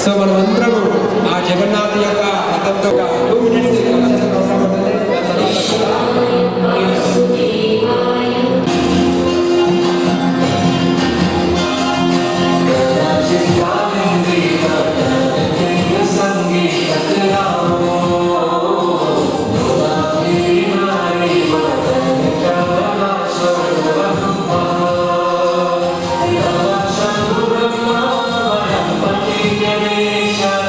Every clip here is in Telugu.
సో మనమందరము ఆ జగన్నాథ యొక్క రథంతో 2 minutes ప్రోగ్రామ్ ఉంటుంది. Shall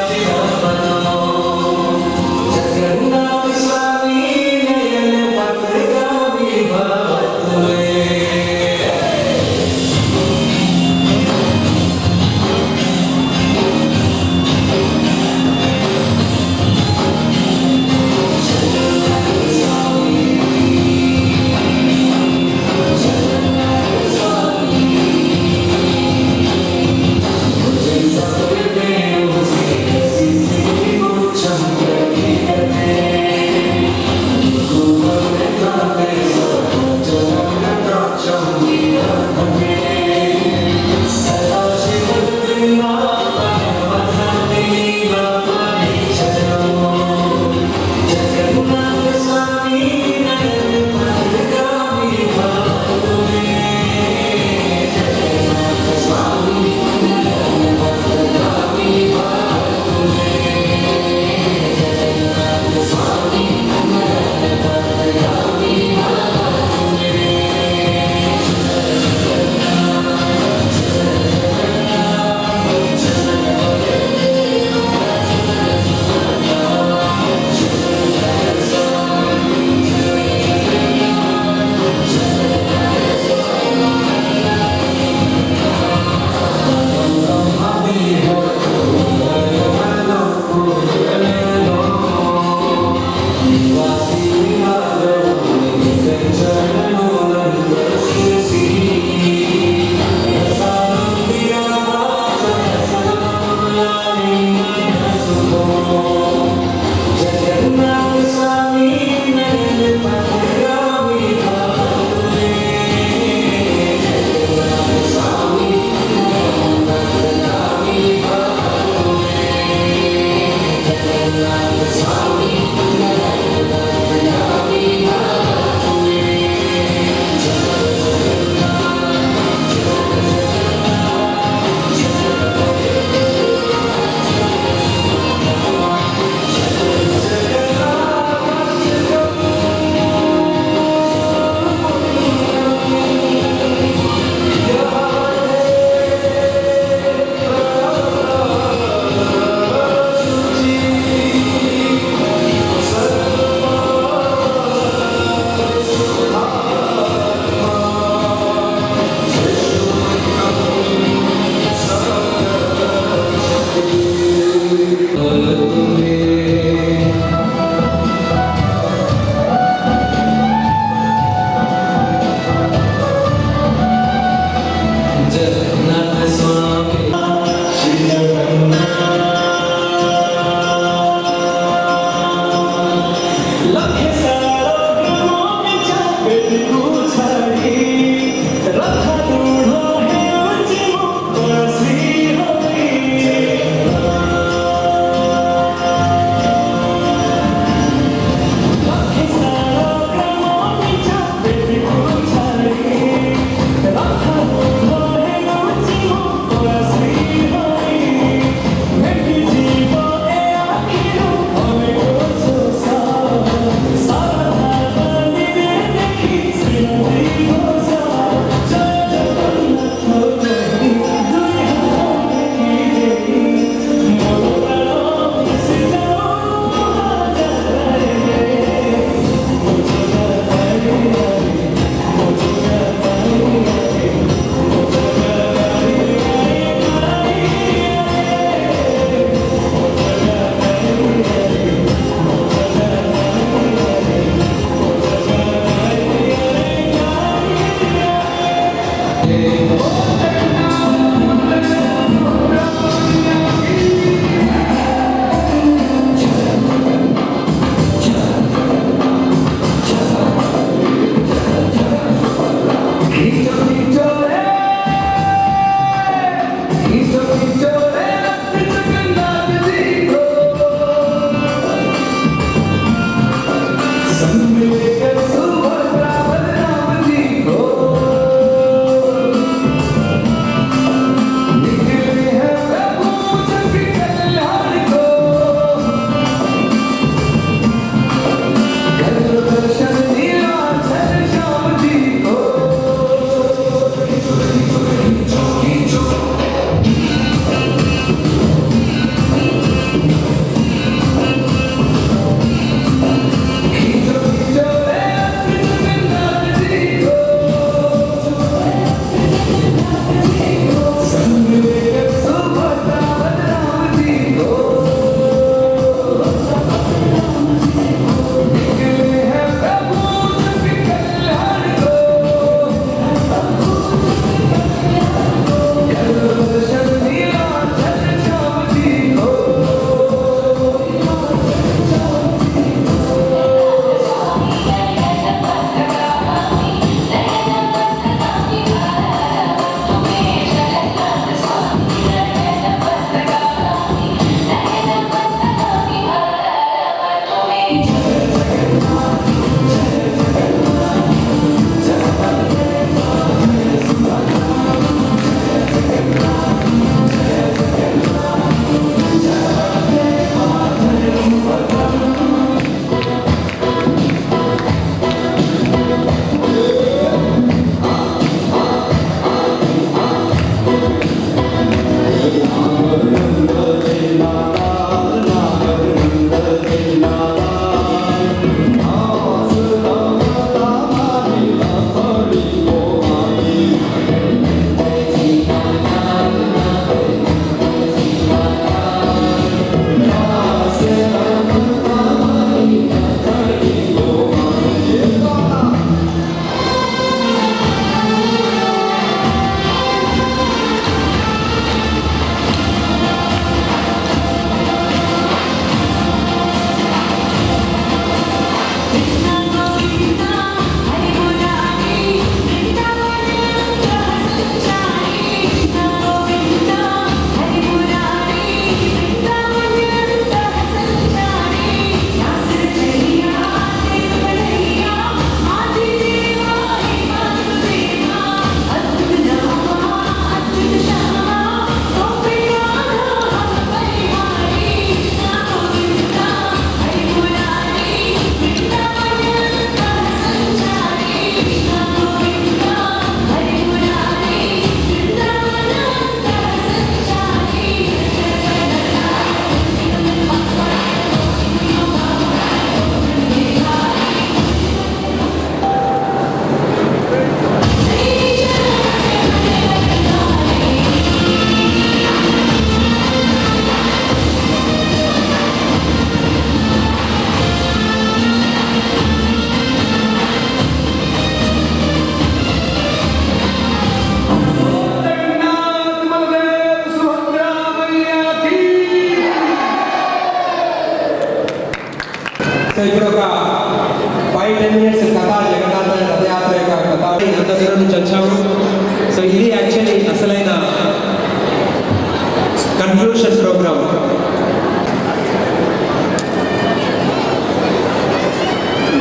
conclusion program.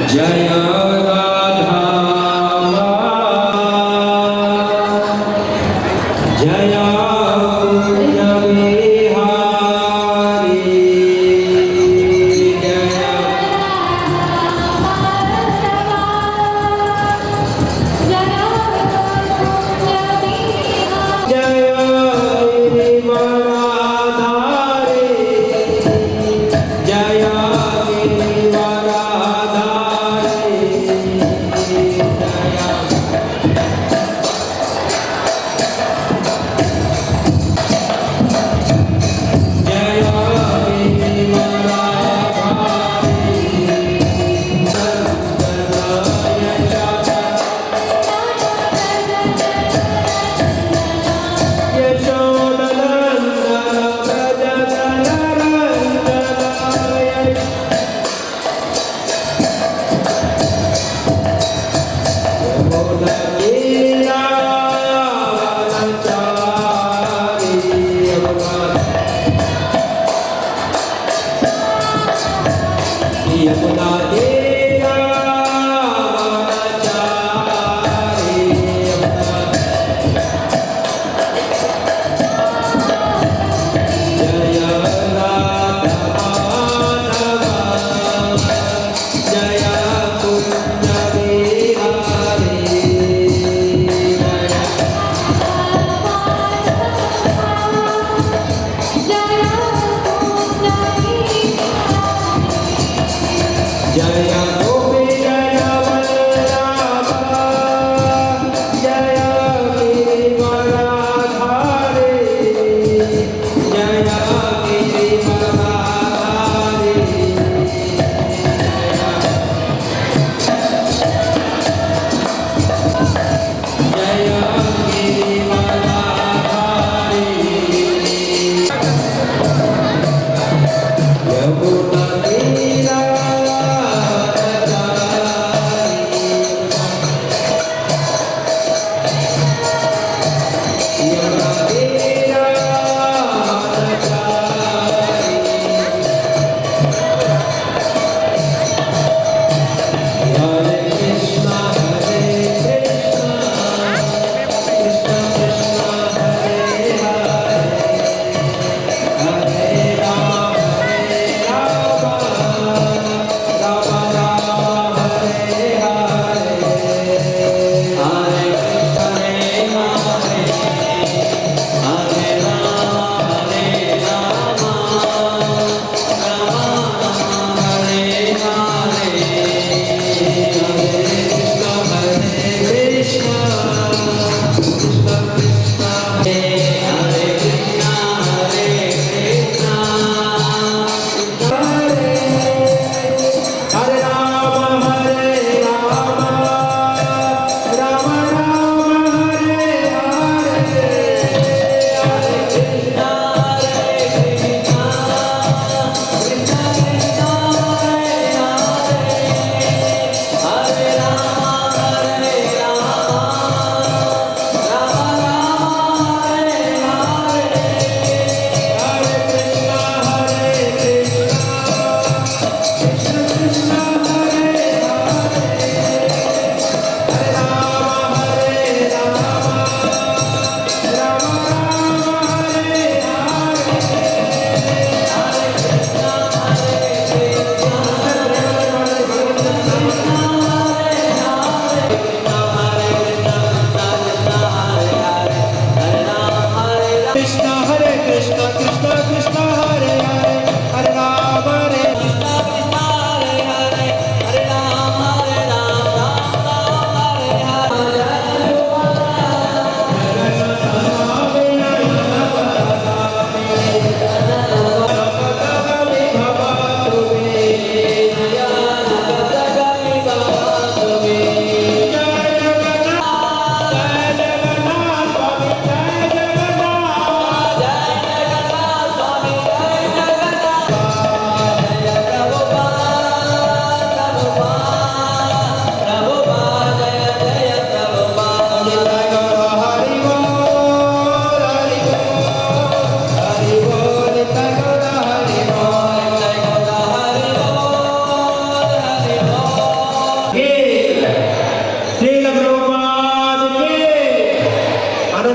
Jaya Radha Jaya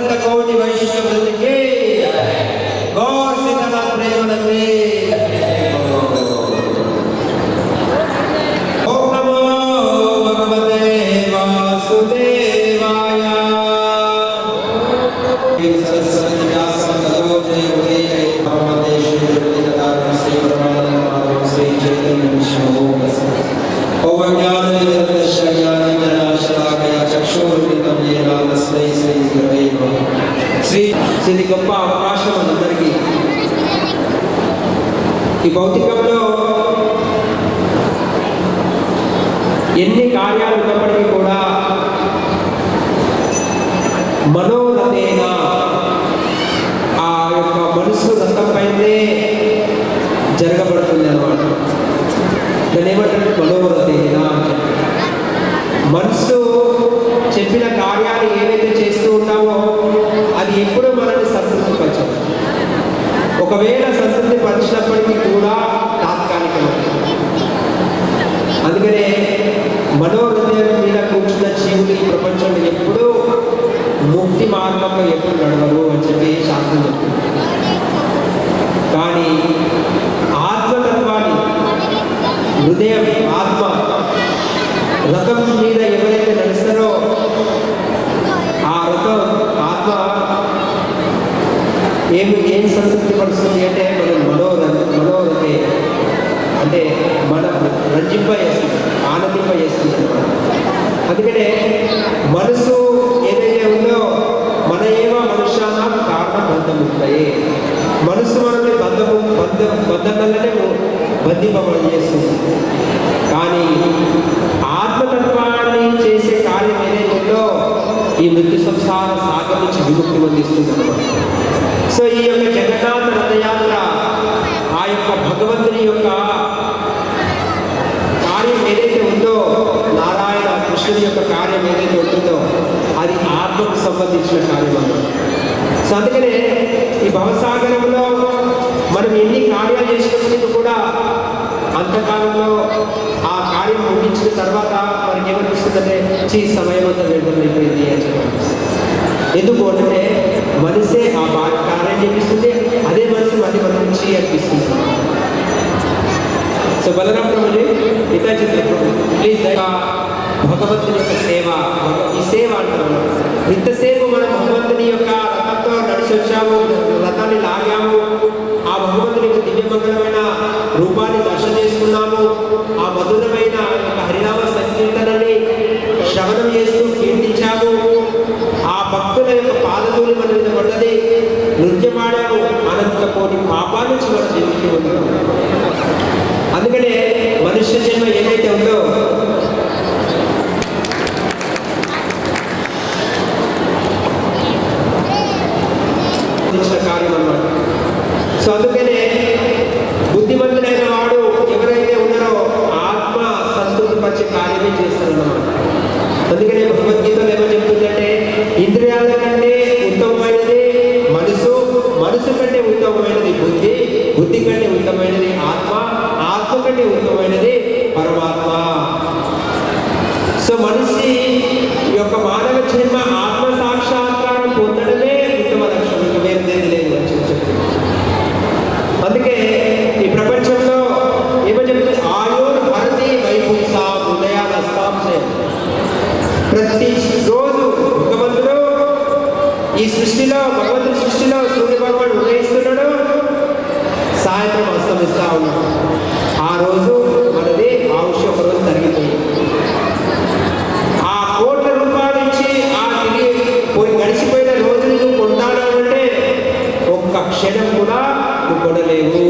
अनंत कोटि वैशिष्ट वृंद के गौर सीतानाथ प्रेमानंदे ओम नमो भगवते वासुदेवाय सरस्वती व्यासं ततो जयते भगवते श्री तथा श्री परमानंद श्री चैतन्य विष्णु ओम ज्ञाननिर्दश ज्ञानञ्जनाशलाकया चक्षुरुन्मिलितं येन तस्मै श्रीगुरवे नमः శ్రీ ఇది గొప్ప అవకాశం అందరికీ ఈ భౌతికంలో ఎన్ని కార్యాలు ఉన్నప్పటికీ కూడా మనోరథేన ఆ యొక్క మనసు రథంపైనే జరగబడుతుంది అన్నమాట. దాన్ని ఏమంటారు? మనోరథేన. మనసు చెప్పిన కార్యాలు ఏవైతే చేస్తూ ఉంటామో అది ఎప్పుడూ మనల్ని సంతృప్తి పరచదు. ఒకవేళ సంతృప్తి పరిచినప్పటికీ కూడా తాత్కాలికమే. అందుకనే మనోహృదయం మీద కూర్చున్న జీవులు ఈ ప్రపంచంలో ఎప్పుడూ ముక్తి మార్గంలో ఎప్పుడు నడవరు అని చెప్పి శాస్త్రం చెప్తుంది. కానీ ఆత్మతత్వాన్ని హృదయం ఆత్మ రథం మీద ఎవరైతే నడుస్తారో ఆ రథం ఆత్మ ఏం సంతృప్తి పరుస్తుంది అంటే మనోరథే అంటే మన రంజింపజేస్తుంది, ఆనందింపజేస్తుంది అన్నమాట. అందుకనే మనసు ఏదైతే ఉందో మన ఏవ మనుష్యానం కారణ బంధముతాయి. మనసు మనల్ని బంధంలోనే బంధింపజేస్తుంది. కానీ ఆత్మతత్వాన్ని చేసే కార్యం ఏదైతే ఉందో ఈ మృత్యు సంసార సాగర్ నుంచి విముక్తి పొందిస్తుంది అన్నమాట. సో ఈ యొక్క జగన్నాథ రథయాత్ర ఆ యొక్క భగవంతుని యొక్క కార్యం ఏదైతే ఉందో, నారాయణ కృష్ణుని యొక్క కార్యం ఏదైతే ఉంటుందో అది ఆత్మకు సంబంధించిన కార్యం అన్నమాట. సో అందుకనే ఈ భవసాగరంలో మనం ఎన్ని కార్యాలు చేసినప్పటికీ కూడా అంతకాలంలో ఆ కార్యం ముగించిన తర్వాత మనకి ఏమనిపిస్తుందంటే సమయం అంతా వ్యర్థమైపోయింది అని చెప్పి. ఎందుకు అంటే మనసే ఆ కార్యం చేపిస్తుంది, అదే మనసు మళ్ళీ మన నుంచి అనిపిస్తుంది. సో బలరాం ప్రభుజీ ఇతర చిత్రం ప్లీజ్ భగవంతుని యొక్క సేవ, ఈ సేవ అంటారు. ఇంతసేపు మనం భగవంతుని యొక్క రథంతో నడిచి వచ్చాము, రథాన్ని లాగాము, ఆ భగవంతుని యొక్క దివ్యమంగళమైన రూపాన్ని దర్శనం చేసుకున్నాము, ఆ మధురమైన హరినామ సంకీర్తనని శ్రవణం చేస్తూ కీర్తించాము, ఆ భక్తుల యొక్క పాదధూళి మన మీద పడ్డది, నృత్యమాడాము, అనంత కోటి పాపాల నుంచి మనం జన్మించి ఉన్నాము. అందుకనే మనుష్య జన్మ ఏదైతే ఉందో కార్యం అన్నమాట. సో అందుకనే బుద్ధిమంతుడైన వాడు ఎవరైతే ఉన్నారో ఆత్మ సంతృప్తి పరిచే కార్యమే చేస్తారన్నమాట. అందుకనే భగవద్గీతలో ఏమో చెప్తుందంటే ఇంద్రియాల కంటే ఉత్తమమైనది మనసు, మనసు కంటే ఉత్తమమైనది బుద్ధి, బుద్ధి కంటే ఉత్తమమైనది ఆత్మ, ఆత్మ కంటే ఉత్తమమైనది పరమాత్మ. సో మనిషి యొక్క మానవ జన్మ ఆత్మ సాక్షాత్కారం పొందడమే ఉత్తమ లక్ష్యం, ఇంకా వేరేది లేదు అని చెప్తుంది. అందుకే ఈ ప్రపంచంలో ఏమో చెప్తుంది, ఆయుర్ హరతి వైపుంసా హృదయాల అస్తాంశే. ప్రతి రోజు భగవంతుడు ఈ సృష్టిలో, భగవంతుడి సృష్టిలో సూర్య భగవాన్ ఉదయిస్తున్నాడు, సాయంత్రం అస్తమిస్తా ఉన్నాడు. ఆ రోజు మనది ఆయుష్ ఒక రోజు తరిగిపోయింది. ఆ కోట్ల రూపాయలు ఇచ్చి ఆ గడిచిపోయిన రోజులు కొట్టాలంటే ఒక్క క్షణం కూడా నువ్వు కొనలేవు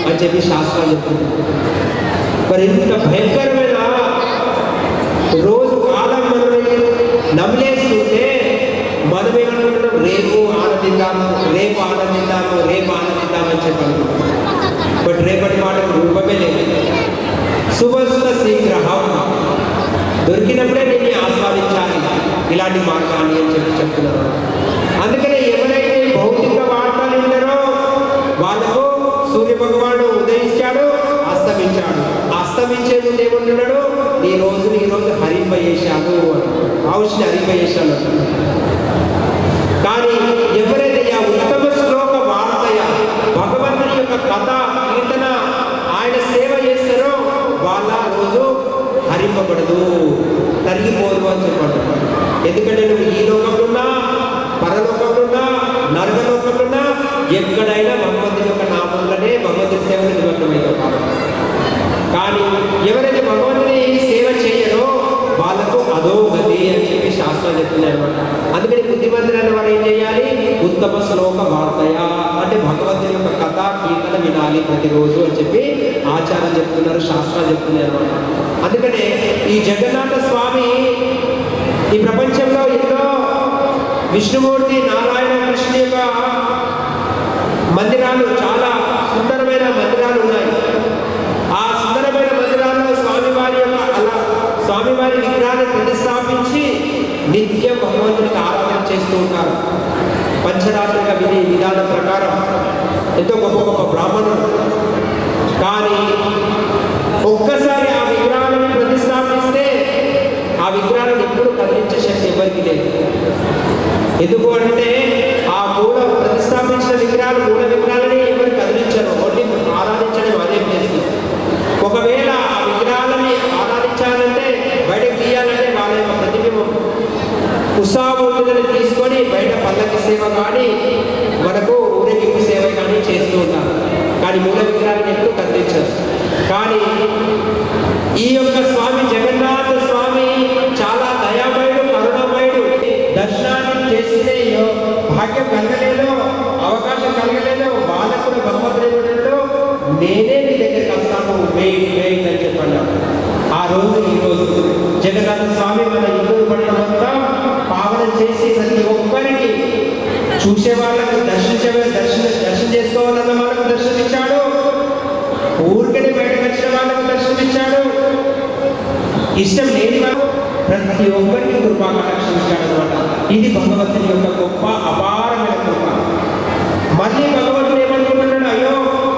అని చెప్పి శాస్త్రాలు చెప్తుంది. మరి ఇంత భయంకరమైన రోజు కాలం మనల్ని నమిలేస్తుంటే మనం ఏమనుకుంటున్నాం, రేపు ఆనందిద్దాము, రేపు ఆనందిద్దాము, రేపు ఆనందిద్దామని చెప్పాను. బట్ రేపటి మాటకు రూపమే లేదు. శుభస్త శీఘ్రహం, దొరికినప్పుడే నేను ఆస్వాదించాలి ఇలాంటి మార్గాన్ని అని చెప్పి చెప్తున్నారు. అందుకనే ఎవరైతే భౌతిక వార్తలు విన్నారో వాళ్ళకు సూర్య భగవానుడు ఉదయించాడు, అస్తమించాడు. అస్తమించే ముందు ఏమంటున్నాడు, నీ రోజు హరింపజేశాను, ఆవుషిని హరింపజేశాను. నరకలోకంలో ఎక్కడైనా భగవంతుని యొక్క నామంలోనే భగవంతుని సేవలు నిమగ్నమవుతారు. కానీ ఎవరైతే భగవంతుని సేవ చేయరో వాళ్ళకు అదో గతి అని చెప్పి శాస్త్రాలు చెప్తున్నాయి అనమాట. అందుకని బుద్ధిమంతులైన వారు ఏం చేయాలి? ఉత్తమ శ్లోక వార్తయ అంటే భగవంతుని యొక్క కథ కీర్తన వినాలి ప్రతిరోజు అని చెప్పి ఆచారం చెప్తున్నారు, శాస్త్రాలు చెప్తున్నాయి అనమాట. అందుకనే ఈ జగన్నాథ స్వామి ఈ ప్రపంచంలో ఎన్నో విష్ణుమూర్తి నారాయణ కృష్ణ యొక్క మందిరాలు, చాలా సుందరమైన మందిరాలు ఉన్నాయి. ఆ సుందరమైన మందిరాల్లో స్వామివారి యొక్క స్వామివారి విగ్రహాన్ని ప్రతిష్టాపించి నిత్యం భగవంతునికి ఆరాధన చేస్తూ ఉంటారు. పంచరాత్రిక విధానం ప్రకారం ఎంతో గొప్ప గొప్ప బ్రాహ్మణులు. కానీ ఒక్కసారి ఆ విగ్రహాలను ప్రతిష్టాపిస్తే ఆ విగ్రహాలను ఎప్పుడు కదిలించే శక్తి ఎవరికి లేదు. ఎందుకు అంటే ఆ ప్రతిష్టాపించిన విగ్రహాలు మూల విగ్రహాలని ఎవరు కదిలించరు, ఓన్లీ ఆరాధించడం అదే చేస్తుంది. ఒకవేళ ఆ విగ్రహాలని ఆరాధించాలంటే బయటకు తీయాలంటే వాళ్ళ యొక్క ప్రతిబింబం ఉత్సాహమూర్తులను తీసుకొని బయట పల్లకి సేవ కానీ మనకు ఊరేగింపు సేవ కానీ చేస్తూ ఉంటారు. కానీ మూల విగ్రహాలను ఎప్పుడు కదిలించరు. కానీ ఈ యొక్క స్వామి జగన్నాథ స్వామి చాలా దయామయుడు, కరుణామయుడు. దర్శనాన్ని చేసుకునే భాగ్యం కలగలేదో, అవకాశం కలగలేదో వాళ్ళకు కూడా భగవంతుడు నేనే నీ దగ్గరికి వస్తాను వెయిట్ అని చెప్పండి. ఆ రోజు ఈ రోజు జగన్నాథ స్వామి మన హిందూ పట్టణం అంతా పావనం చేసి ప్రతి ఒక్కరికి చూసే వాళ్ళకు దర్శనం చేసుకోవాలన్న వాళ్ళకు దర్శనమిచ్చాడు, ఊరికనే బయటకు వచ్చిన వాళ్ళకు దర్శనమిచ్చాడు, ఇష్టం లేని వాళ్ళు ప్రతి ఒక్కరికి కృపా కటాక్షం ఇచ్చాడు అనమాట. ఇది భగవంతుని యొక్క గొప్ప అపారమైన కృప. మళ్ళీ భగవంతుడు ఏమనుకుంటున్నాడు? అయ్యో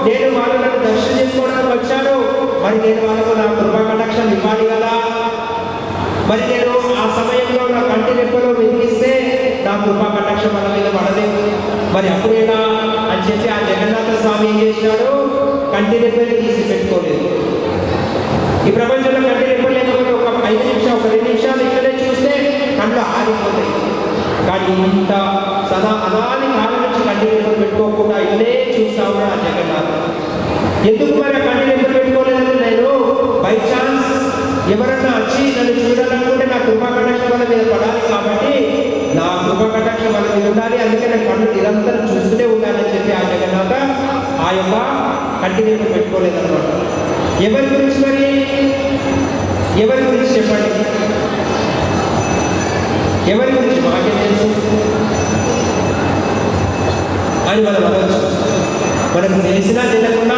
నేను వాళ్ళు నన్ను దర్శనం చేసుకోవడానికి వచ్చాను, మరి నేను వాళ్ళకు నా కృపా కటాక్షాలు ఇవ్వాలి కదా. మరి నేను ఆ సమయంలో నా కంటి రెప్పలో వెలిగిస్తే నా కృపా కటాక్షం వాళ్ళ మీద పడలేదు, మరి అప్పుడేనా అని చెప్పి ఆ జగన్నాథ స్వామి ఏం చేసినాడు? కంటి రెప్పలు తీసి పెట్టుకోలేదు. ఈ ప్రపంచంలో కంటి రెప్పలు లేకపోతే ఒక 5 నిమిషాలు, ఒక 2 నిమిషాలు ఇక్కడే చూస్తే కళ్ళు ఆరిపోతాయి. కానీ ఇంత అనాది కాలం నుంచి కంటి రెప్పలు పెట్టుకోకుండా ఇదే చూస్తా ఉన్నా ఆ జగన్నాథ. ఎందుకు మరి కంటి రెప్పలు పెట్టుకోలేదంటే నేను బై ఛాన్స్ ఎవరన్నా వచ్చి నన్ను చూడాలనుకుంటే నా కృపా కటాక్షం వాళ్ళ మీద పడాలి, కాబట్టి నా కృపా కటాక్షం వాళ్ళ మీద ఉండాలి, అందుకే నా కళ్ళు నిరంతరం చూస్తూనే ఉండాలని చెప్పి ఆ జగన్నాథ ఆ యొక్క కంటి రెప్పలు పెట్టుకోలేదన్నమాట. ఎవరి గురించి మరి ఎవరి గురించి చెప్పండి? ఎవరి గురించి మాకే తెలుసు అని మనం అనవచ్చు. మనకు తెలిసినా తెలియకుండా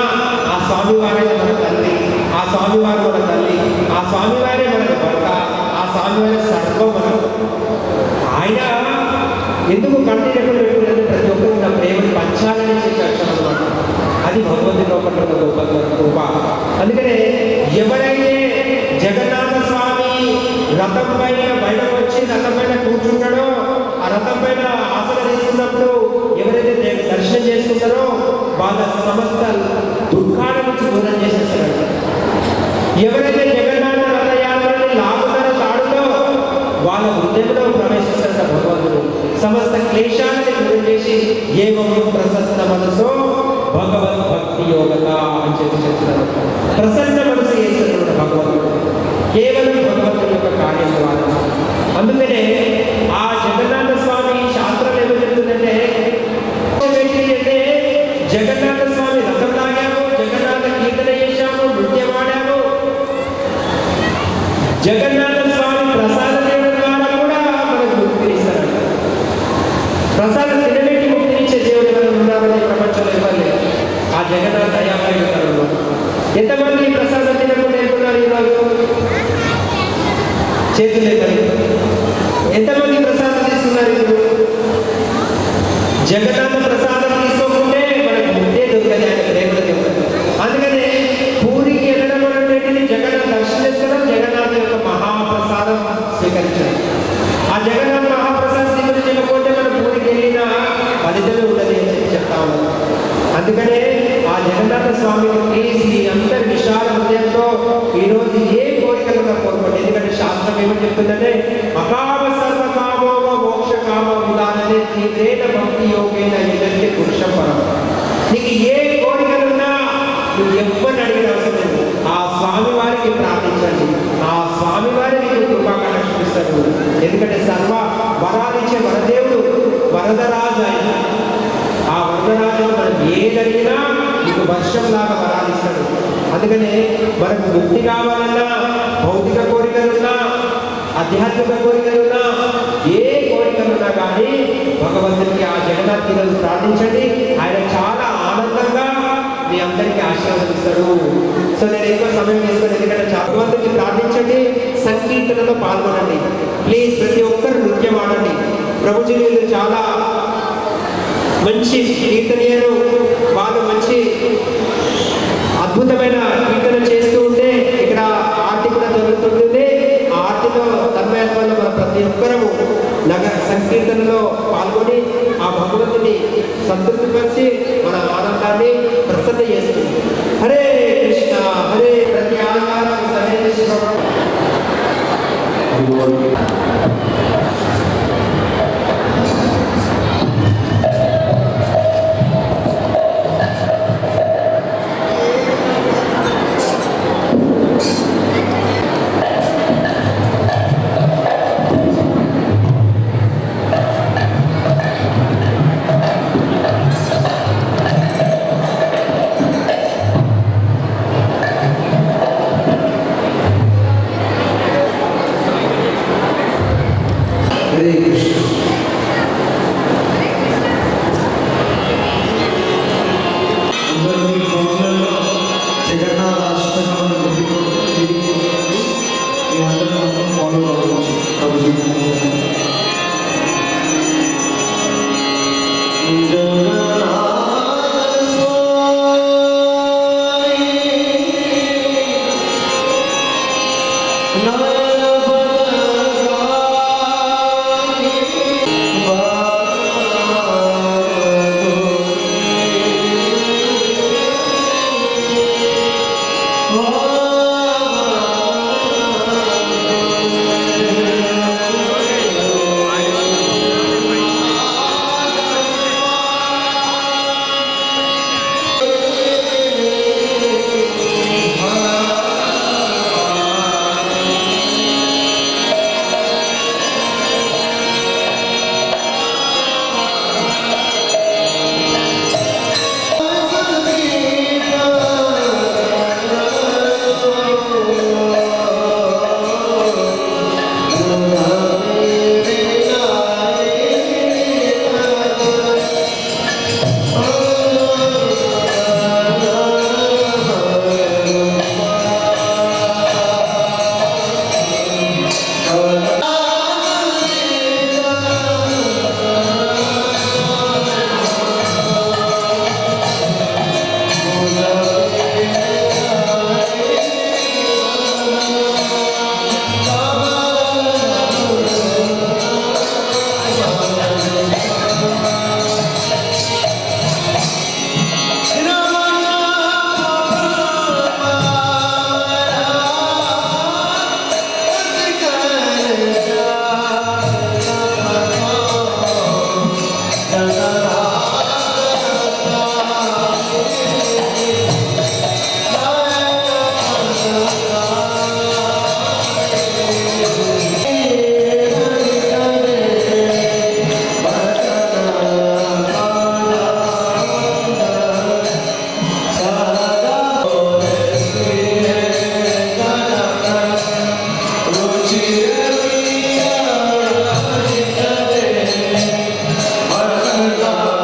ఆ స్వామివారే మన తల్లి, ఆ స్వామివారు మన తల్లి, ఆ స్వామివారే మనకు భర్త, ఆ స్వామివారే సర్వం మనకు. ఆయన ఎందుకు కంటి రెప్పలు పెట్టుకున్నది? ప్రతి ఒక్కరు నా ప్రేమను పంచాలని చెప్పి అర్థం అనమాట. అది భగవంతుని లోపల గొప్ప కృప. అందుకనే ఎవరైతే జగన్నాథ స్వామి రథం పైన బయటకు వచ్చి రథం పైన కూర్చుంటాడో, ఆ రథం పైన ఆసన తీసుకున్నప్పుడు ఎవరైతే దర్శనం చేసుకుంటారో వాళ్ళ సమస్త దుఃఖాల నుంచి దూరం చేసేస్తాడు. ఎవరైతే జగన్నాథ రథయాత్రని లాగుతారో తాడుతో వాళ్ళ హృదయంలో ప్రవేశిస్తాడు భగవంతుడు. సమస్త క్లేశాలని దూరం చేసి ఏమో ప్రసన్న మనసో భగవద్భక్తి యోగత అని చెప్పి చెప్తున్నారు. ప్రసన్న మనసు చేస్తున్నటువంటి భగవంతుడు కేవలం భగవంతుని యొక్క కార్యం ద్వారా. అందుకనే ఆ జగన్నాథ స్వామి శాస్త్రం ఏమో చెప్తుందంటే, జగన్నాథ స్వామి రథం లాగాము, జగన్నాథ కీర్తన చేశాము, నృత్యం ఆడాము, జగన్నాథ స్వామి ప్రసాదం చేయడం ద్వారా కూడా మనకు ముక్తినిస్తాడు. ప్రసాదం తినబెట్టి ముక్తినిచ్చే దేవుడు ఎవరు ఉన్నారని ప్రపంచంలో ఇవ్వలేదు. ఆ జగన్నాథ దయామయుడు. ఎంతమంది ప్రసాదం తినకుండా వెళ్తున్నారు ఈరోజు? చేతులే మరి. ఎంతమంది ప్రసాదం తీసుకున్నారు ఇప్పుడు? జగన్నాథ ప్రసాదం తీసుకోకుంటే మనకు ముక్తే దొరకదు, ఆయన ప్రేమలో దొరకదు. అందుకనే పూరికి వెళ్ళడం అనేటిది జగన్నాథ దర్శనం చేసుకోవడం, జగన్నాథ యొక్క మహాప్రసాదం స్వీకరించడం. ఆ జగన్నాథ మహాప్రసాదం స్వీకరించకపోతే మనం పూరికి వెళ్ళిన ఫలితమే ఉండదు అని చెప్పి చెప్తా ఉన్నాం. అందుకనే ఆ జగన్నాథ స్వామిని తీసి అందరి విశాల హృదయంతో ఈరోజు ఏ కోరికలు కోరుకోండి. ఎందుకంటే శాస్త్రం ఏమని చెప్తుందంటే, అకామ సర్వ కామో మోక్ష కామ విధాననే తీవ్రేణ భక్తి వైతి యోగైన ఏదంటే పురుష పరం. నీకు ఏ కోరికలున్నా నువ్వు ఎవరిని అడిగిన అవసరం లేదు, ఆ స్వామి వారికి ప్రార్థించండి, ఆ స్వామి వారి నీకు కృపా కటాక్షిస్తాడు. ఎందుకంటే సర్వ వరాలిచ్చే వరదేవుడు వరదరాజు ఆయన. ఆ వరదరాజు మనం ఏదడిగినా నీకు వర్షంలాగా వరాలిస్తాడు. అందుకనే మనకు ముక్తి కావాలన్నా, భౌతిక కోరికలున్నా, ఆధ్యాత్మిక కోరికలున్నా, ఏ కోరికలున్నా కానీ భగవంతుడికి ఆ జగన్నాథ్ ఈరోజు ప్రార్థించండి. ఆయన చాలా ఆనందంగా మీ అందరికీ ఆశీర్వదిస్తాడు. సో నేను ఎక్కువ సమయం తీసుకొని, ఎందుకంటే భగవంతుడికి ప్రార్థించండి, సంకీర్తనలో పాల్గొనండి. ప్లీజ్ ప్రతి ఒక్కరు నృత్యం ఆడండి. ప్రభుజీలు చాలా మంచి కీర్తనీయులు, వాళ్ళు మంచి అద్భుతమైన కీర్తన చేస్తూ ఉంటే ఇక్కడ ఆర్తి కూడా జరుగుతుంటుంది. ఆ ఆర్తిలో తన్మయత్వంలో మన ప్రతి ఒక్కరము సంకీర్తనలో పాల్గొని ఆ భగవంతుని సంతృప్తిపరిచి మన ఆనందాన్ని ప్రసన్న చేస్తుంది. హరే కృష్ణ హరే ప్రతి ఆనందాన్ని హరే కృష్ణ. హరే కృష్ణ. జగన్నాథ అష్టకాలను తిరిగి మీ అందరూ ఫాలో అవ్వచ్చు. Hare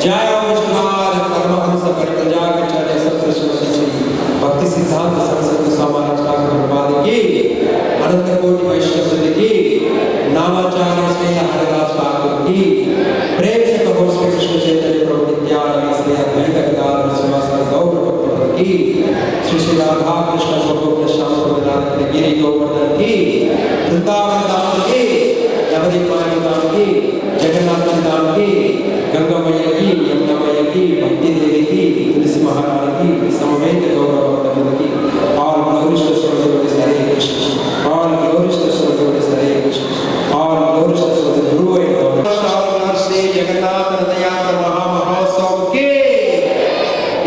जय हो विश्वनाथ परमहंस परिव्राजकाचार्य सत्कृष्ण भक्ति सिद्धांत सरस्वती स्वामी ठाकुर प्रभात की अनंत कोटि वैष्णव वृंद की नामाचार्य श्री हरिदास ठाकुर की प्रेम से कहो श्री कृष्ण चैतन्य प्रभु नित्यानंद श्री अद्वैत गदाधर श्रीवास गौर भक्त की श्री श्री राधा कृष्ण गोकुल श्याम प्रभु गिरी गोवर्धन की वृंदावन धाम की नवदीप धाम की जगन्नाथ धाम की गंगा मैया की यमुना मैया की भक्ति देवी की तुलसी महारानी की समवेत गौरव की ऑल ग्लोरीज टू सर्वदेव Hare Krishna all glories to सर्वदेव Hare Krishna all glories to सर्वदेव गुरु श्री जगन्नाथ रथ यात्रा महामहोत्सव के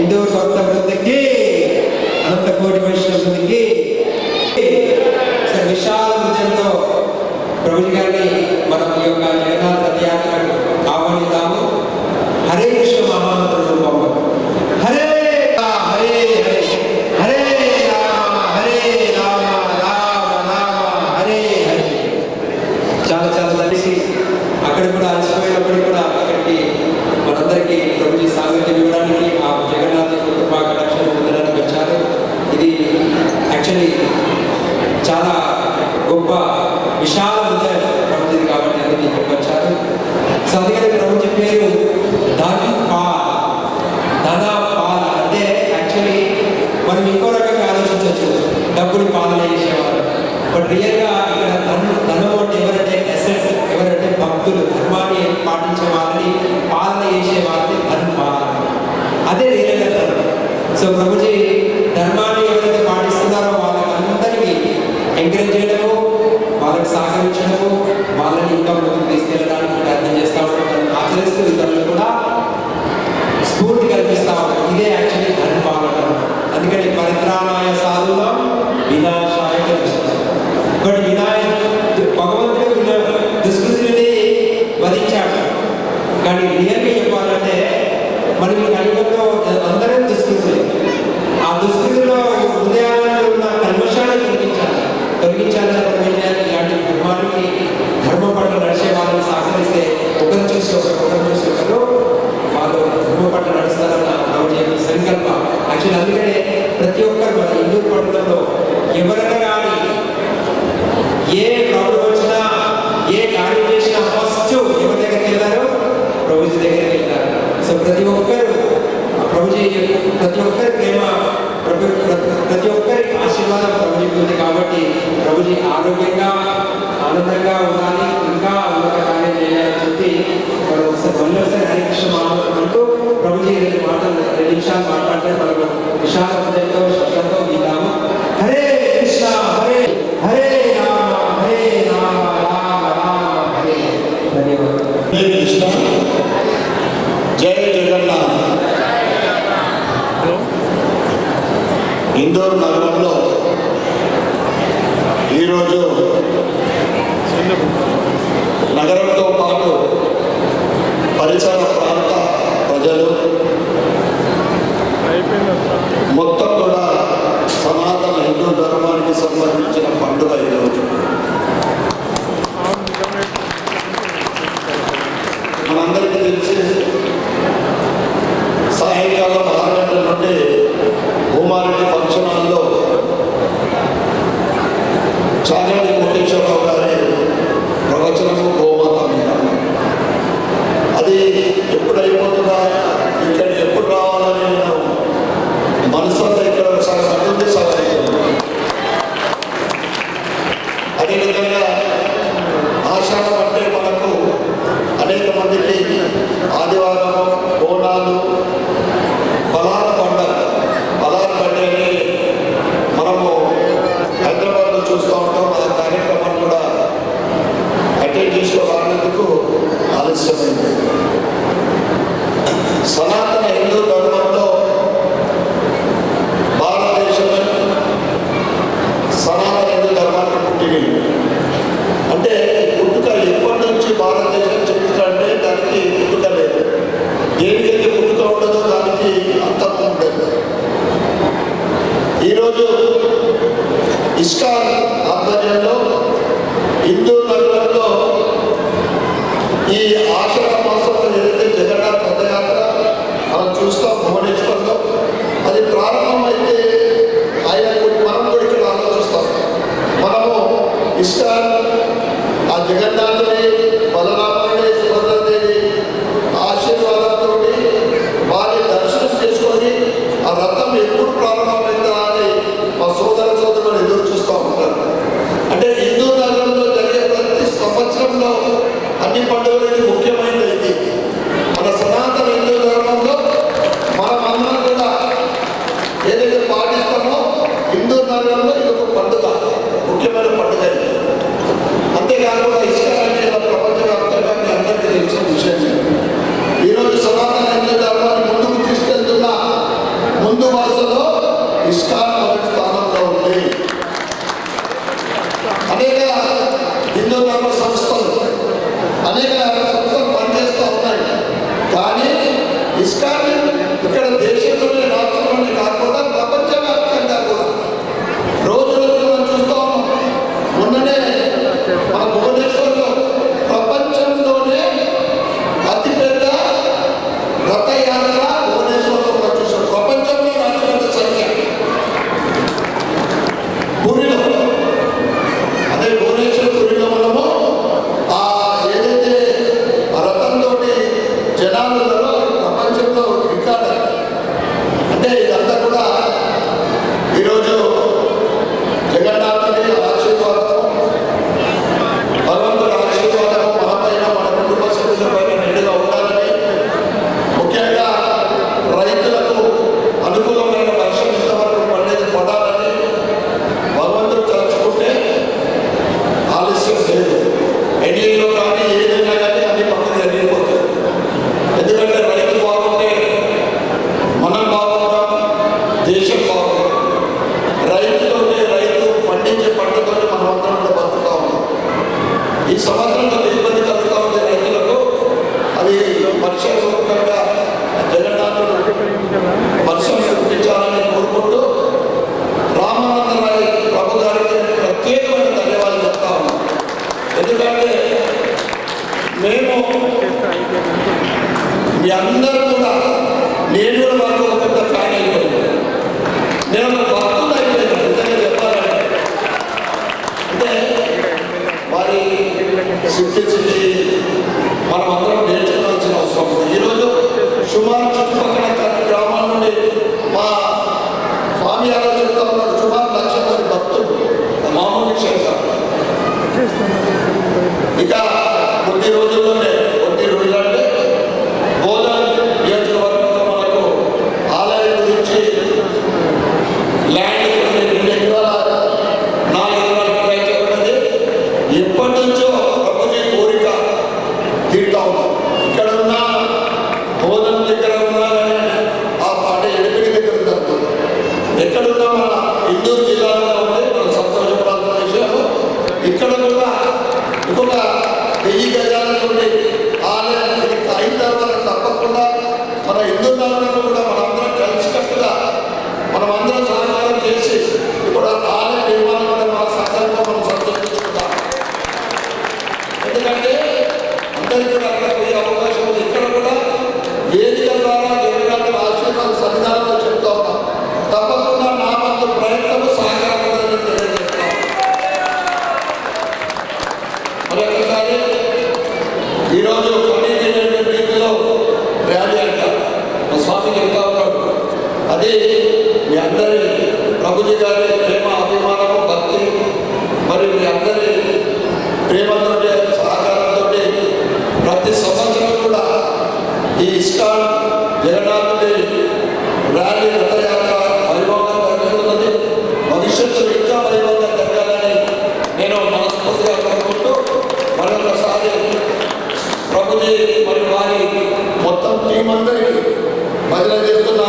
इंदौर भक्त वृंद के अनंत कोटि वैष्णव वृंद के विशाल हृदయంతో ప్రభుజీ గారిని మనం ఈ యొక్క జగన్నాథ రథయాత్రకు ఆహ్వానిద్దాము. హరే కృష్ణ మహామంత్ర రూపంలో హరే హరే హరే హరే రామ రామ రామ హరే హరే. చాలా చాలా కలిసి అక్కడ కూడా అలసిపోయినప్పుడు కూడా అక్కడికి మనందరికీ ప్రభుజీ సాంగత్యం ఇవ్వడానికి ఆ జగన్నాథ కృపా కటాక్షం పొందడానికి వచ్చారు. ఇది యాక్చువల్లీ చాలా గొప్ప విశాల హృదయం ప్రభుజీది కాబట్టి అందుకే ఇక్కడికి వచ్చారు. సో అందుకని ప్రభుజీ పేరు ధనపాల్ అంటే యాక్చువల్లీ మనం ఇంకో రకంగా ఆలోచించవచ్చు, డబ్బులు పాలన చేసేవారు. బట్ రియల్గా ఇక్కడ ధనం అంటే ఎవరంటే అసెట్, ఎవరంటే భక్తులు, ధర్మాన్ని పాటించే వారిని పాలన చేసే వారిని ధనపాల్, అదే రియల్గా ధర్మం. సో ప్రభుజీ ధర్మాన్ని ఎవరైతే పాటిస్తున్నారో వాళ్ళకందరికీ ఎంకరేజ్ చేయడము, వాళ్ళకి సహకరించడము, వాళ్ళని ఇంకా ముందుకు తీసుకెళ్ళడానికి ప్రయత్నం చేస్తూ ఉంటారు, ఆచరిస్తూ ఇతరులు కూడా స్ఫూర్తి కల్పిస్తూ ఉంటారు. ఇదే యాక్చువల్లీ ధర్మపాలన. అందుకని పరిత్రాణాయ సాధునాం వినాశాయ దుష్కృతాం. బట్ భగవంతుడు దుష్కృతిని వధించాడు. కానీ రియల్గా చెప్పాలంటే మనం ఈ కలియుగంలో అందరం దుష్కృతులే. ఆ దుష్కృతిలో హృదయాలలో ఉన్న కల్మషాన్ని తొలగించాలని ఇలాంటి ధర్మానికి ధర్మం పట్ల నడిచే వాళ్ళని సహకరిస్తే ఒకరు చూసి ఒకరు వాళ్ళు ధర్మం పట్ల నడుస్తారన్న సంకల్ప. యాక్చువల్లీ అందుకనే ప్రతి ఒక్కరు మన హిందూ పట్టణంలో ఎవరైనా కానీ ఏ ప్రాబ్లం వచ్చినా ఏ కార్యం చేసినా ఫస్ట్ ఎవరి దగ్గరికి వెళ్తారు? ప్రభుజీ దగ్గరికి వెళ్తారు. సో ప్రతి ఒక్కరు ప్రభుజీ, ప్రతి ఒక్కరి ప్రేమ, ప్రతి ఒక్కరి ఆశీర్వాదం ప్రభుజీకి ఉంది. కాబట్టి ప్రభుజీ ఆరోగ్యంగా ఆనందంగా ఉండాలి, ఇంకా ఉన్నత కార్యం చేయాలని చెప్పి మనం ఒకసారి హరే కృష్ణ మహామంత్రం అంటూ ప్రభుజీ 2 నిమిషాలు మాట్లాడితే మనము విశాల హృదయంతో శబ్దంతో విందాము. హరే కృష్ణ హరే హరే రామ హరే రామ రామ రామ హరే. ధన్యవాదాలు. హరే కృష్ణ. జై జగన్నాథ్. ఇందోర్ నగరంలో ఈరోజు నగరంతో పాటు పరిసర ప్రాంత ప్రజలు మొత్తం కూడా అదేవిధంగా ఆషాఢం అంటే మనకు అనేక మందికి ఆదివారం బోనాలు పలార పండుగ అని మనము హైదరాబాద్లో చూస్తూ ఉంటాం. ఆ కార్యక్రమాన్ని కూడా అటెండ్ చేసి రానందుకు ఆలస్యమైంది. సనాతన హిందూ ధర్మంలో భారతదేశంలో సనాతన హిందూ ధర్మానికి పుట్టింది. అంటే పుట్టుక ఎప్పటి నుంచి భారతదేశం చరిత్ర అంటే దానికి పుట్టుక లేదు. దేనికైతే పుట్టుక ఉండదో దానికి అంతం ఉండదు. ఈరోజు ఇస్కాన్ ఆధ్వర్యంలో హిందూ నగరంలో ఈ ఆషాఢ మాసంలో ఏదైతే జగన్నాథ రథయాత్ర మనం చూస్తాం భువనేశ్వర్లో, అది ప్రారంభమైతే మనం కూడా ఇక్కడ ఆలోచిస్తాం. మనము ఇస్కాన్ ఆ జగన్నాథుని బలరాముని సుభద్రదేవి ఆశీర్వాదంతో వారి దర్శనం చేసుకొని ఆ రథం ఎప్పుడు ప్రారంభమైందా అని మా సోదరులు ఎదురు చూస్తూ ఉంటారు. అంటే హిందూ నగరంలో జరిగే ప్రతి సంవత్సరంలో అన్ని పండుగలకి ముఖ్యమైనది ఇది. మన సనాతన హిందూ ధర్మంలో మనమందరం కూడా ఏదైతే పాటిస్తామో హిందూ నగరంలో ఇది ఒక పండుగ, ముఖ్యమైన పండుగ ఇది. అంతేకాకుండా ఇస్కాన్ అంటే ప్రపంచవ్యాప్తంగా మీ అందరికీ తెలిసిన విషయం. ఈరోజు సనాతన హిందూ ధర్మాన్ని ముందుకు తీసుకెళ్తున్న ముందు వరుసలో ఇస్కాన్ మొదటి స్థానంలో ఉంది. అనేక హిందూ ధర్మ సంస్థలు పనిచేస్తూ ఉన్నాయి. కానీ ఇస్కాన్ ఇక్కడ దేశంలోనే రాష్ట్రంలోనే కాకుండా ప్రపంచవ్యాప్తంగా కూడా రోజు మనం చూస్తూ ఉన్నాం. మొన్ననే మన భువనేశ్వర్లో ప్రపంచంలోనే అతిపెద్ద రథయాత్ర భువనేశ్వర్లో మనం చూసాం. ప్రపంచంలో అతిపెద్ద సంఖ్య పూరిలో, అదే భువనేశ్వర్ పూరిలో మనము ఏదైతే రథంతో జనాలు ప్రపంచంలో రికార్డ్. అంటే ఇదంతా కూడా ఈరోజు జగన్నాథుని ఆశీర్వాదం, భగవంతుడి ఆశీర్వాదం మన పైన మన కుటుంబ సభ్యుల పైన నిండుగా ఉండాలని, ముఖ్యంగా రైతులకు అనుకూలమైన వర్షం ఇంతవరకు పండేది పడాలని భగవంతుడు తలుచుకుంటే ఆలస్యం లేదు. ఎన్నిలో కానీ ఏదైనా కానీ అన్ని పక్కన జరిగిపోతుంది. ఎందుకంటే రైతు బాగుంటే మనం బాగుంటాం, దేశం బాగుంటుంది. రైతుతోనే రైతు పండించే పంటతో మనం అందరం కూడా బతుకుతా ఉన్నాం. ఈ సంవత్సరంలో ఇబ్బంది కలుగుతూ ఉంది రైతులకు. అది వర్షాత్మకంగా జగన్నాథుడు వర్షం కురిపించాలని కోరుకుంటూ రామానందరాయ్ ప్రభు గారికి ప్రత్యేకమైన ధన్యవాదాలు చెప్తా ఉన్నాం. ఎందుకంటే మేము మీ అందరూ కూడా, నేను కూడా మాకు ఒక పెద్ద ఫ్యాన్ అయిపోయింది. నేను ఒక భక్తులు అయిపోయాను నిజంగా చెప్పాలంటే. అంటే వారి సింప్లిసిటీ మనం అందరం నేర్చుకోవాల్సిన అవసరం ఉంది. ఈరోజు సుమారు చుట్టుపక్కల గ్రామాల నుండి మా స్వామి గారు చెప్తా ఉన్నారు, సుమారు 1,00,000 మంది భక్తులు. మామూలు విషయం కాదు. ఇక కొద్ది రోజుల్లోనే అంటే బోధన్ నియోజకవర్గంలో మనకు ఆలయం గురించి ల్యాండ్ 2 ఎకరాల 4 ఎకరాల రైతు ఉన్నది. ఎప్పటి నుంచో ప్రభుజీ కోరిక తీరుతా ఉన్నాం. ఇక్కడ ఉన్న బోధన్ దగ్గర ఉన్నా ఆ పాట ఎడిపిడి దగ్గర ఉందనుకో, ఎక్కడున్నా మన హిందూ జిల్లాలో ఉంది. మన సంతోషపడాల్సిన విషయం ఇక్కడ కూడా ఇంకొక 1000 గజాల నుండి ఆలయానికి అయిన తర్వాత తప్పకుండా మన హిందూ ధర్మంలో కూడా మనందరం కలిసికట్టుగా మనమందరం సహకారం చేసి ఇప్పుడు ఆలయ నిర్మాణం కూడా మన సంకల్పం మనం సంతోషించుకుంటాం. ఎందుకంటే అందరికీ కూడా అక్కడ పోయే అవకాశం ఉంది. ఇక్కడ కూడా వేదిక ద్వారా జగన్నాథుని ఆశీర్వాద సన్నిధానంలో చెప్తా ఉన్నాం. తప్పకుండా నా వంతు ప్రయత్నం సహకారం తెలియజేస్తాం. మరొకసారి ఈరోజు రీతిలో ర్యాలీ అంటారు మా స్వామి చెప్తా ఉన్నాడు. అది మీ అందరి ప్రభుజీ గారి ప్రేమ, అభిమానము, భక్తి, మరి మీ అందరి ప్రేమతో సహకారంతో ప్రతి సంవత్సరం కూడా ఈ ఇస్కాన్ జగన్నాథుడి ర్యాలీ రథయాత్ర వైభవంగా జరుగుతున్నది. భవిష్యత్తులో ఇంకా వైభవంగా జరగాలని నేను మనస్ఫూర్తిగా కోరుకుంటూ మరొకసారి ప్రభుజీ మరియు వారి మొత్తం టీం అందరికీ భజన చేస్తున్న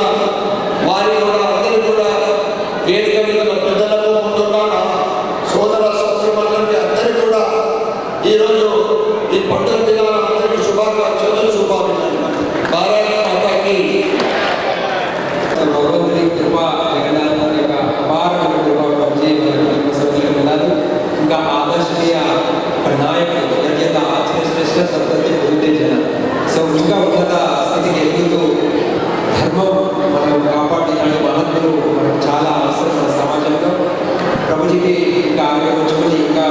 వారి కూడా అందరూ కూడా వేదిక మీద పెద్దలకు ముందున్న సోదర సోదరులందరికీ అందరికీ కూడా ఈరోజు ఈ పండుగ దినాల అందరికీ శుభాకాంక్షలు శుభాభినందనలు. భారత మాతాకి భగవంతుని కృప జగన్నాథుని యొక్క అపారమైన కృప ఉన్నారు. ఇంకా ఆదర్శనీయ నాయకులు అత్యంత ఆచరణ సంతతి పొందే జన. సో ఇంకా ఉన్నత స్థితికి ఎదుగుతూ ధర్మం మనం కాపాడిన మహత్తులు మనకు చాలా అవసరం మన సమాజంలో. ప్రభుజీకి ఇంకా ఆరోగ్యం ఉంచుకొని ఇంకా